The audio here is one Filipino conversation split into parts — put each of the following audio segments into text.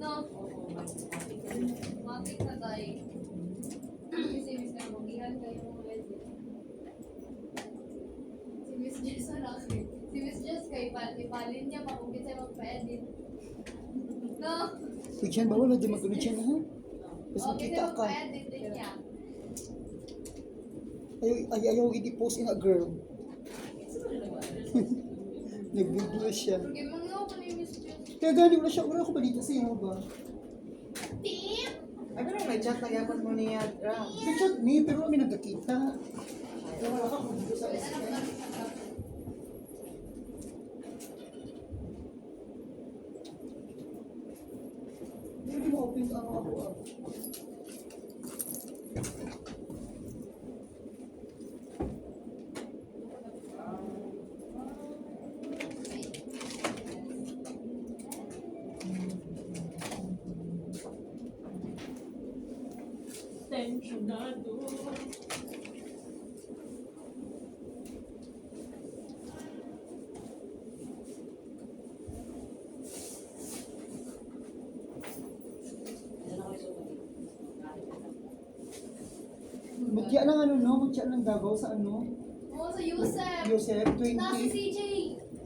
No. Matik na tayo. Si Miss ka magihan kayo mga lady. Si Miss Jess na kay. Si Miss Jess kay ipalin niya pa kung kita magpa-edit. No. Bigyan ba wala di magulidyan ha? Mas Okay, makita ka. magpa-edit din niya. Ayaw i-post in a girl. Nag-video siya. Porque mga ako ni Miss Jess. Kaya gani wala siya, wala ko balita sa iyo ba? Team! Ay, pero may chat na yapon mo niya, Ram. May chat ni, pero kami nagkakita. Kaya wala ka kung dito sa SK. Hindi mo open ang ako. Tensionado. Magkaya ng ano no, magkaya ng Davao sa ano? Oo, sa Yusef. Yosef, Na si 20. CJ.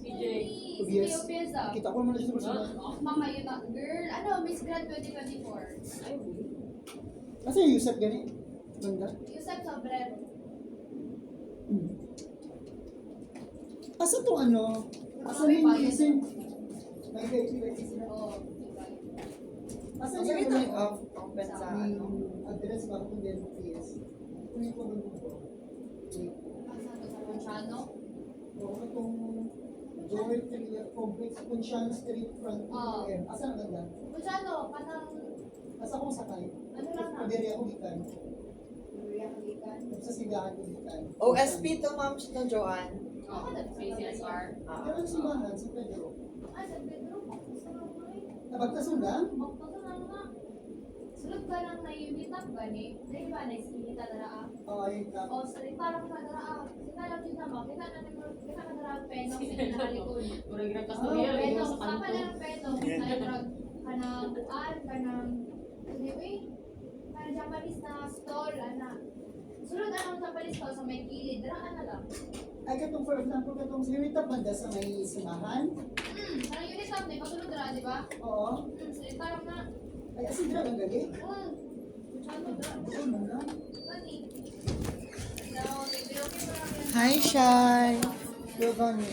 CJ. Si Yes. Opieza. Kita ko naman na siya sa personal. Mama, yun na. Girl, ano, Miss Grad 2024. Ay, wait. Kasi yung Yosef gani? Banda? Yusef Sobrero. Asa to ano? Asa May yung bayan. reason? May VIP sila. Oo. Asa Ang yung sabi like ng open sa ano. address ba kung din mo PS? Kung yung pagod ko. Asa to sa Ponchano? Oo, itong Joel Complex, Ponciano Street front. Oo. Asa na ganda? Ponchano, kanang, Asa kong sakay? ano lang na? Pabiri ako gikan. Maria Kalikan. Sa sigahan ko gikan. OSP to, ma'am, no, Joanne. Ako na PCSR. Pero ang simbahan sa Pedro. Ay, sa Pedro. Sarap mo eh. Nabagkasundan? Magpatunan nga. Sulod ka lang na unit up gani. Dahil ba, na-iskinita na raa. Oo, ayun ka. O, parang ka na raa. Kita lang yun naman. Kita ka na raa penong sa inahalikod. Murag Oh, nagkastorya, lagi penong. sa Saka kanto. lang penong. Ay, drag. Kanang buan, kanang, anyway, kanang Japanese na stall, ana. Sulod anong Japanese stall sa may kilid. Daraan na lang. Ay, katong for example, katong sinurita banda sa may simahan. Kanang unit up, di ba? Sulod na, di ba? Oo. Salita lang na. Ay, asin dira ang gali. Masyado na. Oo, mga. Gani. So, bibiro ko lang yan. Hi, Shai. Pero gani.